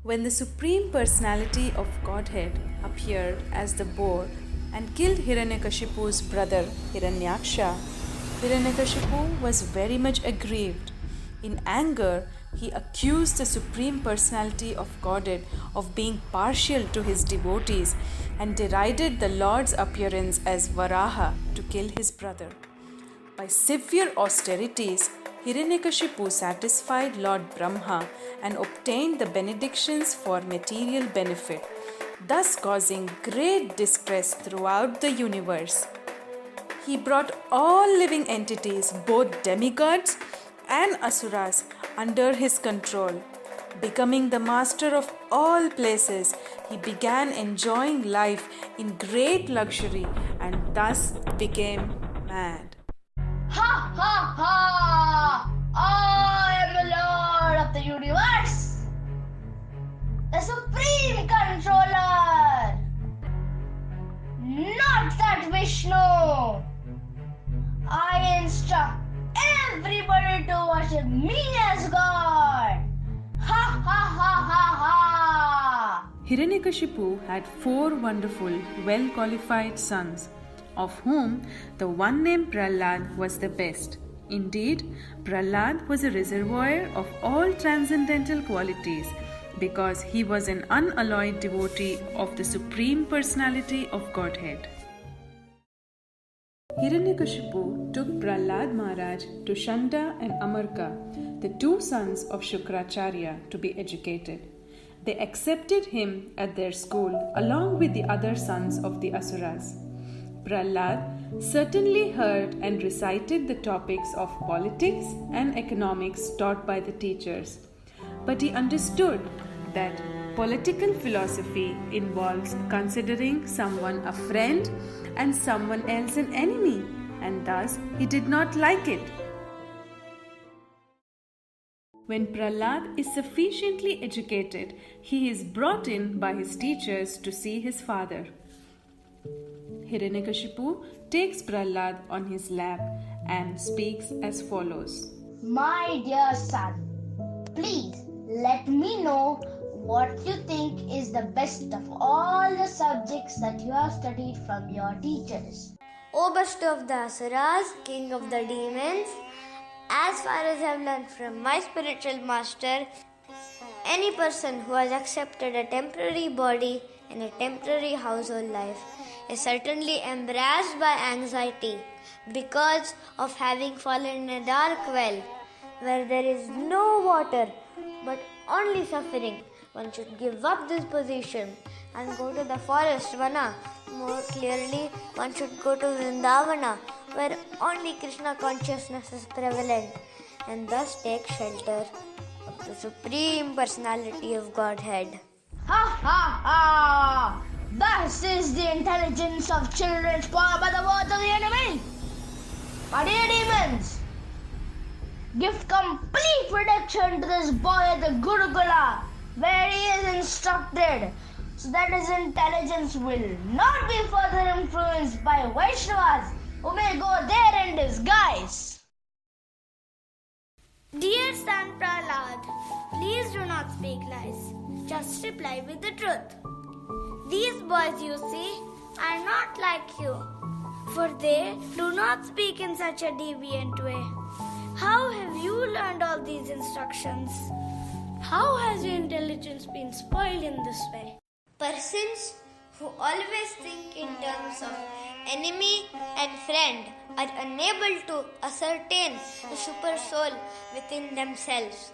When the Supreme Personality of Godhead appeared as the boar and killed Hiranyakashipu's brother Hiranyaksha, Hiranyakashipu was very much aggrieved. In anger, he accused the Supreme Personality of Godhead of being partial to his devotees and derided the Lord's appearance as Varaha to kill his brother. By severe austerities, Hiranyakashipu satisfied Lord Brahma and obtained the benedictions for material benefit, thus causing great distress throughout the universe. He brought all living entities, both demigods and asuras, under his control. Becoming the master of all places, he began enjoying life in great luxury and thus became mad. Ha ha ha! I am the Lord of the universe, the Supreme Controller, not that Vishnu. I instruct everybody to worship me as God. Ha ha ha ha ha! Hiranyakashipu had 4 wonderful, well-qualified sons, of whom the one named Prahlad was the best. Indeed, Prahlad was a reservoir of all transcendental qualities because he was an unalloyed devotee of the Supreme Personality of Godhead. Hiranyakashipu took Prahlad Maharaj to Shanta and Amarka, the 2 sons of Shukracharya, to be educated. They accepted him at their school along with the other sons of the Asuras. Prahlad certainly heard and recited the topics of politics and economics taught by the teachers, but he understood that political philosophy involves considering someone a friend and someone else an enemy, and thus he did not like it. When Prahlad is sufficiently educated, he is brought in by his teachers to see his father. Hiranyakashipu takes Prahlad on his lap and speaks as follows. My dear son, please let me know what you think is the best of all the subjects that you have studied from your teachers. O best of the Asuras, king of the demons, as far as I have learned from my spiritual master, any person who has accepted a temporary body and a temporary household life is certainly embarrassed by anxiety because of having fallen in a dark well where there is no water but only suffering. One should give up this position and go to the forest, Vana. More clearly, one should go to Vrindavana, where only Krishna consciousness is prevalent, and thus take shelter of the Supreme Personality of Godhead. Ha ha ha! Thus is the intelligence of children spoiled by the words of the enemy. My dear demons, give complete protection to this boy at the Gurukula, where he is instructed, so that his intelligence will not be further influenced by Vaishnavas who may go there in disguise. Dear son Prahlad, please do not speak lies. Just reply with the truth. These boys you see are not like you, for they do not speak in such a deviant way. How have you learned all these instructions? How has your intelligence been spoiled in this way? Persons who always think in terms of enemy and friend are unable to ascertain the super soul within themselves.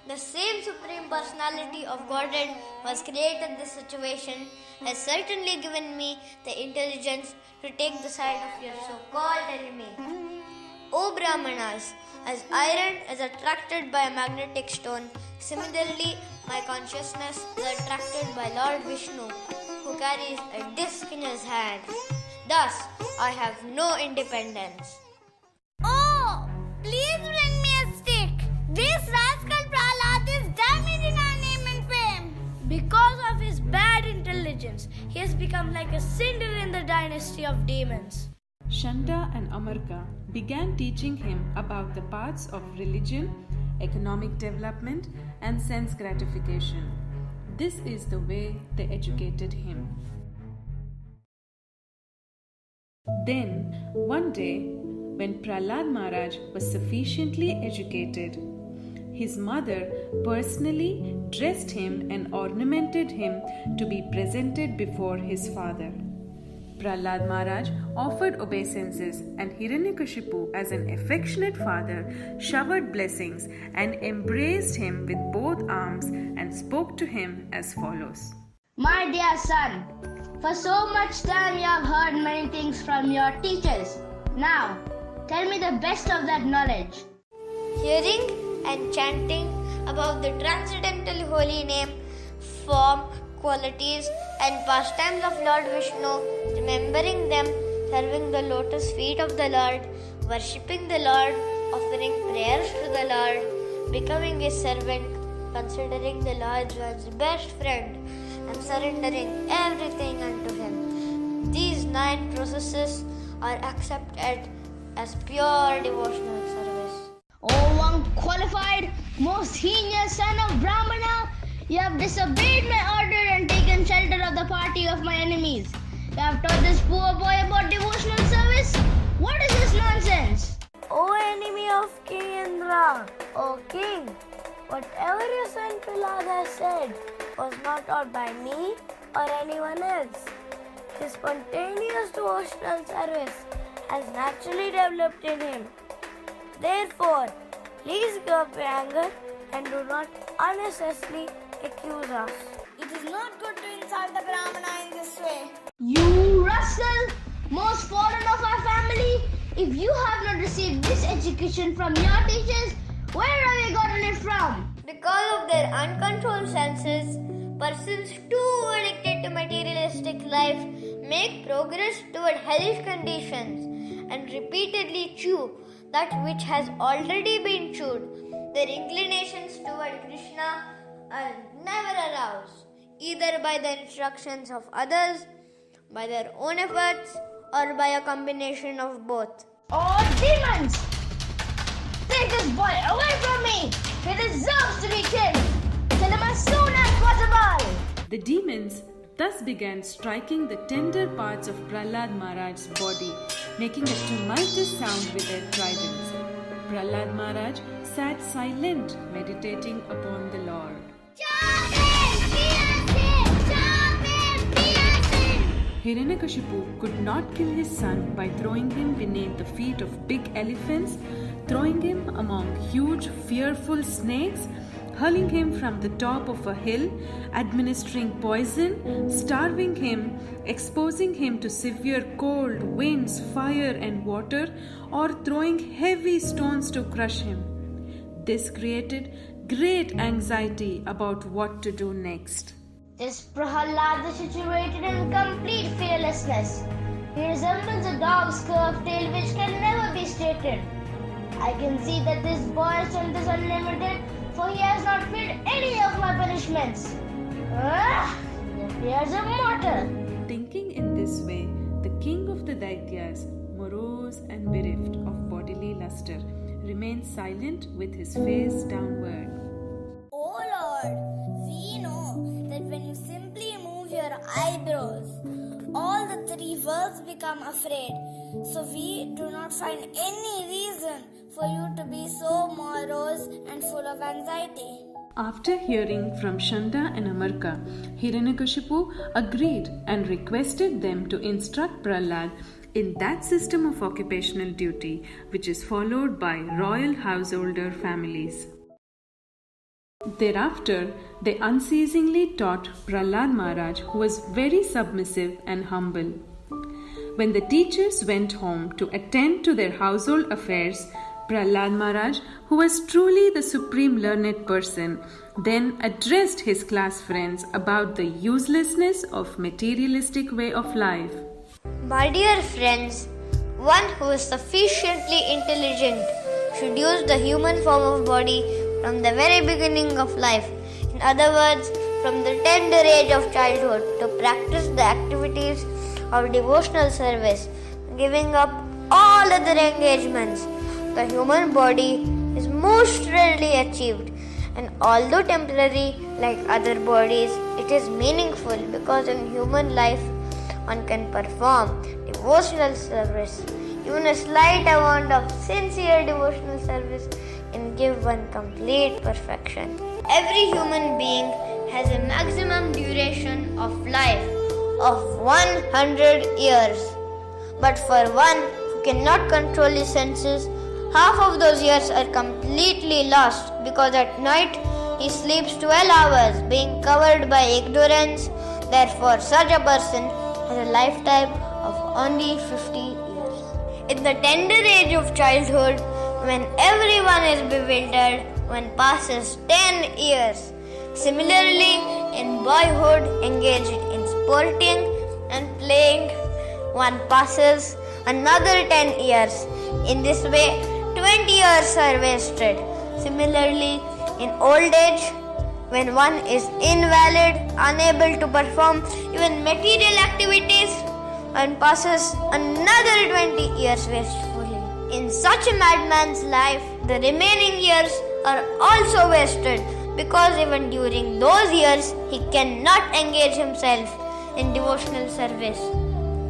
The same Supreme Personality of Godhead who has created this situation has certainly given me the intelligence to take the side of your so-called enemy. O Brahmanas, as iron is attracted by a magnetic stone, similarly my consciousness is attracted by Lord Vishnu, who carries a disc in his hand. Thus, I have no independence. Oh, please bring me a stick. This rascal Prahlad is damaging our name and fame. Because of his bad intelligence, he has become like a cinder in the dynasty of demons. Shanta and Amarka began teaching him about the paths of religion, economic development, and sense gratification. This is the way they educated him. Then, one day, when Prahlad Maharaj was sufficiently educated, his mother personally dressed him and ornamented him to be presented before his father. Prahlad Maharaj offered obeisances, and Hiranyakashipu, as an affectionate father, showered blessings and embraced him with both arms and spoke to him as follows. My dear son, for so much time you have heard many things from your teachers. Now, tell me the best of that knowledge. Hearing and chanting about the transcendental holy name, form, qualities and pastimes of Lord Vishnu, remembering them, serving the lotus feet of the Lord, worshipping the Lord, offering prayers to the Lord, becoming his servant, considering the Lord as best friend, and surrendering everything unto him. These 9 processes are accepted as pure devotional service. O unqualified, most heinous son of Brahmana, you have disobeyed my order and taken shelter of the party of my enemies. You have taught this poor boy about devotional service? What is this nonsense? O enemy of King Indra, O king, whatever your son Prahlad has said was not taught by me or anyone else. His spontaneous devotional service has naturally developed in him. Therefore, please give up your anger and do not unnecessarily accuse us. It is not good to insult the Brahmana in this way. You rascal, most fallen of our family, if you have not received this education from your teachers, where have you gotten it from? Because of their uncontrolled senses, persons too addicted to materialistic life make progress toward hellish conditions and repeatedly chew that which has already been chewed. Their inclinations toward Krishna are never aroused, either by the instructions of others, by their own efforts, or by a combination of both. Oh, demons! Take this boy away from me! He deserves to be killed! Kill him as soon as possible! The demons thus began striking the tender parts of Prahlad Maharaj's body, making a tumultuous sound with their tridents. Prahlad Maharaj sat silent, meditating upon the Lord. Hiranyakashipu could not kill his son by throwing him beneath the feet of big elephants, throwing him among huge, fearful snakes, hurling him from the top of a hill, administering poison, starving him, exposing him to severe cold, winds, fire, and water, or throwing heavy stones to crush him. This created great anxiety about what to do next. This Prahlad is situated in complete fearlessness. He resembles a dog's curved tail which can never be straightened. I can see that this boy's strength is unlimited, for he has not felt any of my punishments. He appears immortal. Thinking in this way, the king of the Daityas, morose and bereft of bodily luster, remained silent with his face downward. O Lord, we know that when you simply move your eyebrows, all the 3 worlds become afraid. So we do not find any reason for you to be so morose and full of anxiety. After hearing from Shanda and Amarka, Hiranyakashipu agreed and requested them to instruct Prahlad in that system of occupational duty which is followed by royal householder families. Thereafter, they unceasingly taught Prahlad Maharaj, who was very submissive and humble. When the teachers went home to attend to their household affairs, Prahlad Maharaj, who was truly the supreme learned person, then addressed his class friends about the uselessness of materialistic way of life. My dear friends, one who is sufficiently intelligent should use the human form of body from the very beginning of life, in other words, from the tender age of childhood, to practice the activities of devotional service, giving up all other engagements. The human body is most rarely achieved, and although temporary like other bodies, It is meaningful because in human life one can perform devotional service. Even a slight amount of sincere devotional service can give one complete perfection. Every human being has a maximum duration of life of 100 years. But for one who cannot control his senses, half of those years are completely lost because at night he sleeps 12 hours being covered by ignorance. Therefore, such a person has a lifetime of only 50 years. In the tender age of childhood, when everyone is bewildered, one passes 10 years. Similarly, in boyhood, engaged in sporting and playing, one passes another 10 years. In this way, 20 years are wasted. Similarly, in old age, when one is invalid, unable to perform even material activities, one passes another 20 years wastefully. In such a madman's life, the remaining years are also wasted because even during those years, he cannot engage himself in devotional service.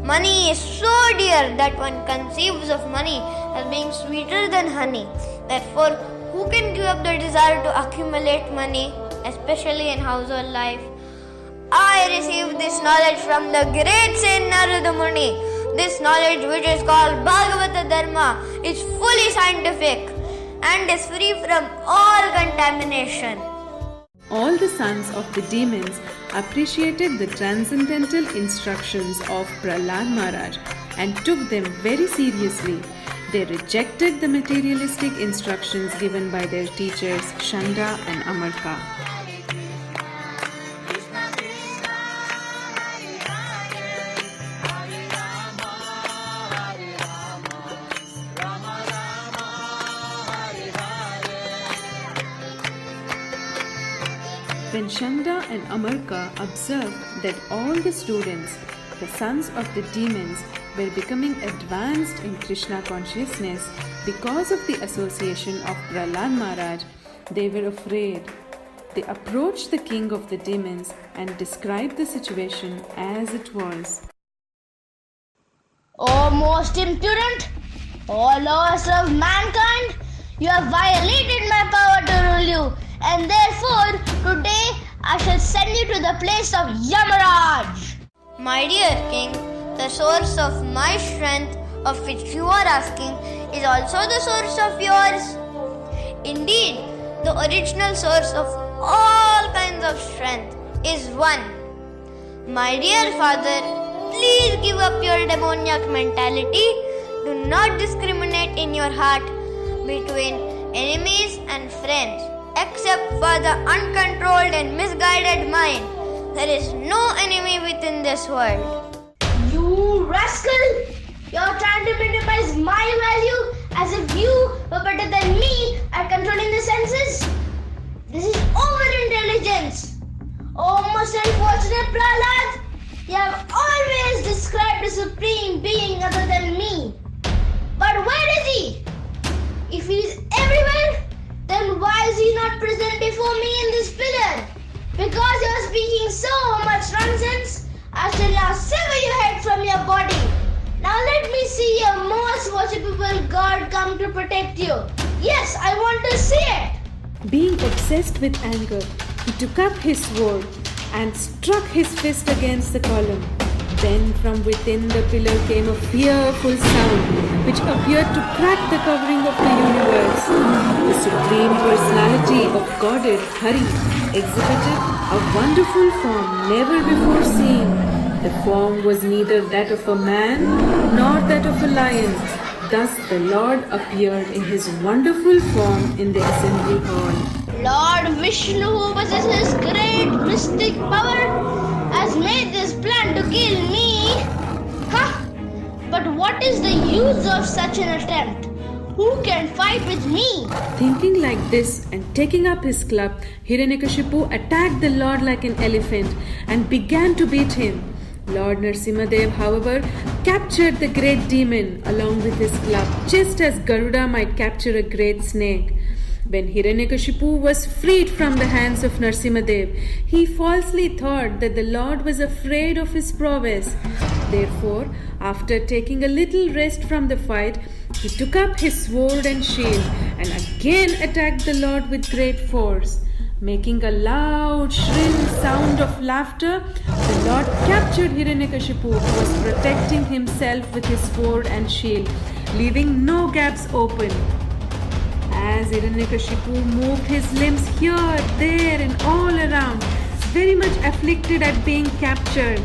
Money is so dear that one conceives of money as being sweeter than honey. Therefore, who can give up the desire to accumulate money, especially in household life? I received this knowledge from the great Saint Narada Muni. This knowledge, which is called Bhagavata Dharma, is fully scientific and is free from all contamination. All the sons of the demons appreciated the transcendental instructions of Prahlad Maharaj and took them very seriously. They rejected the materialistic instructions given by their teachers Shanda and Amarka. When Shanda and Amarka observed that all the students, the sons of the demons, were becoming advanced in Krishna consciousness because of the association of Prahlad Maharaj, they were afraid. They approached the king of the demons and described the situation as it was. O most impudent, O lowest of mankind, you have violated my power to rule you, and therefore today I shall send you to the place of Yamaraj. My dear king, the source of my strength, of which you are asking, is also the source of yours. Indeed, the original source of all kinds of strength is one. My dear father, please give up your demoniac mentality. Do not discriminate in your heart between enemies and friends, except for the uncontrolled and misguided mind. There is no enemy within this world. You rascal! You're trying to minimize my value as if you were better than me at controlling the senses. This is over-intelligence. Oh, most unfortunate Prahlad, you have always described a supreme being other than me. But where is he? If he is everywhere, then why is he not present before me in this pillar? Because you are speaking so much nonsense, I shall now sever your head from your body. Now let me see your most worshipable God come to protect you. Yes, I want to see it. Being obsessed with anger, he took up his sword and struck his fist against the column. Then from within the pillar came a fearful sound which appeared to crack the covering of the universe. The Supreme Personality of Godhead, Hari, exhibited a wonderful form never before seen. The form was neither that of a man nor that of a lion. Thus the Lord appeared in his wonderful form in the assembly hall. Lord Vishnu, who possesses great mystic power, has made this plan to kill me. Huh? But what is the use of such an attempt? Who can fight with me? Thinking like this and taking up his club, Hiranyakashipu attacked the Lord like an elephant and began to beat him. Lord Narasimhadev, however, captured the great demon along with his club, just as Garuda might capture a great snake. When Hiranyakashipu was freed from the hands of Narasimhadev, he falsely thought that the Lord was afraid of his prowess. Therefore, after taking a little rest from the fight, he took up his sword and shield and again attacked the Lord with great force. Making a loud, shrill sound of laughter, the Lord captured Hiranyakashipu, who was protecting himself with his sword and shield, leaving no gaps open. As Hiranyakashipu moved his limbs here, there, and all around, very much afflicted at being captured,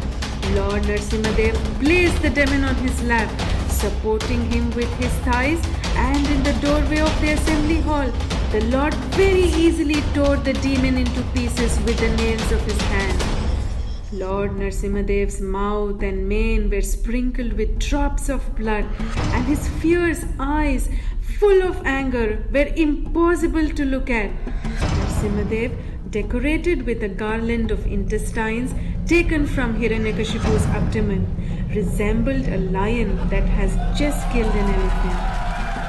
Lord Narasimhadev placed the demon on his lap, supporting him with his thighs, and in the doorway of the assembly hall, the Lord very easily tore the demon into pieces with the nails of his hand. Lord Narasimhadev's mouth and mane were sprinkled with drops of blood, and his fierce eyes, full of anger, were impossible to look at. Narasimhadev, decorated with a garland of intestines taken from Hiranyakashipu's abdomen, resembled a lion that has just killed an elephant.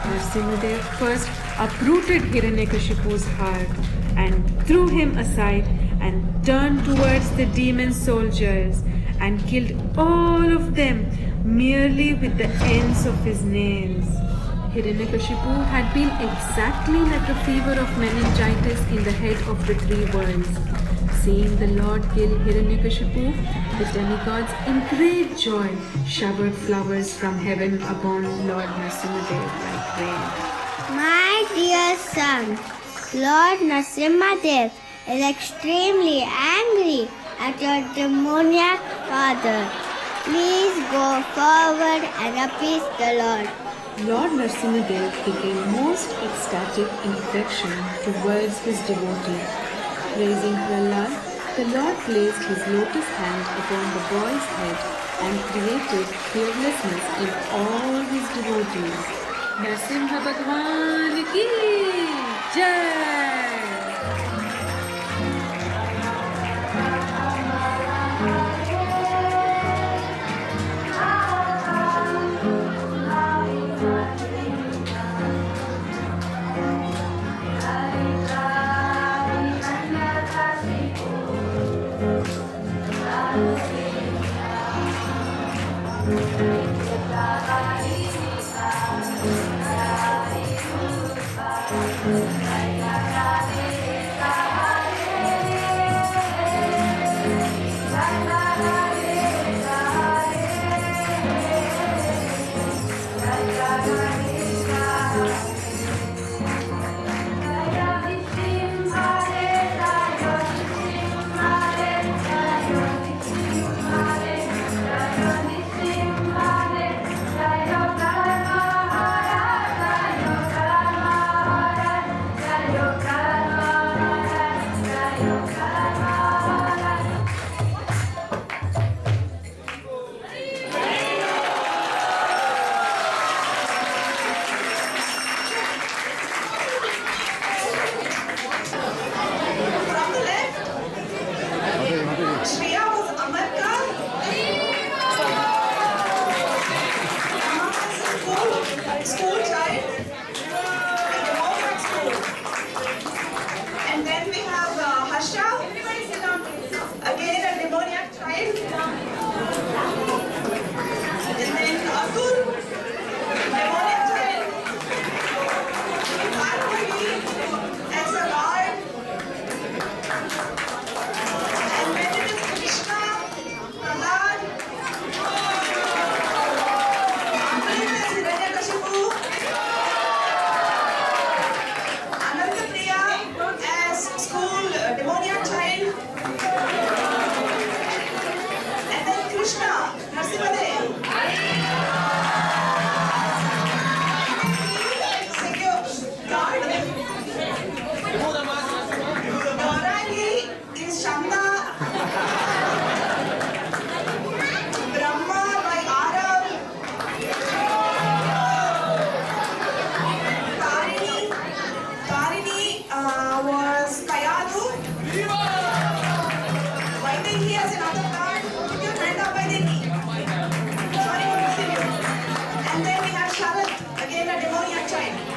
Narasimhadev first uprooted Hiranyakashipu's heart and threw him aside and turned towards the demon soldiers and killed all of them merely with the ends of his nails. Hiranyakashipu had been exactly like a fever of meningitis in the head of the three worlds. Seeing the Lord kill Hiranyakashipu, the demigods in great joy showered flowers from heaven upon Lord Narasimhadev like rain. My dear son, Lord Narasimhadev is extremely angry at your demoniac father. Please go forward and appease the Lord. Lord Narasimhadev became most ecstatic in affection towards his devotee. Praising Prahlad, the Lord placed his lotus hand upon the boy's head and created fearlessness in all his devotees. Narasimha Bhagwan ki Jai! And then we have Sharat, again a demoniac child.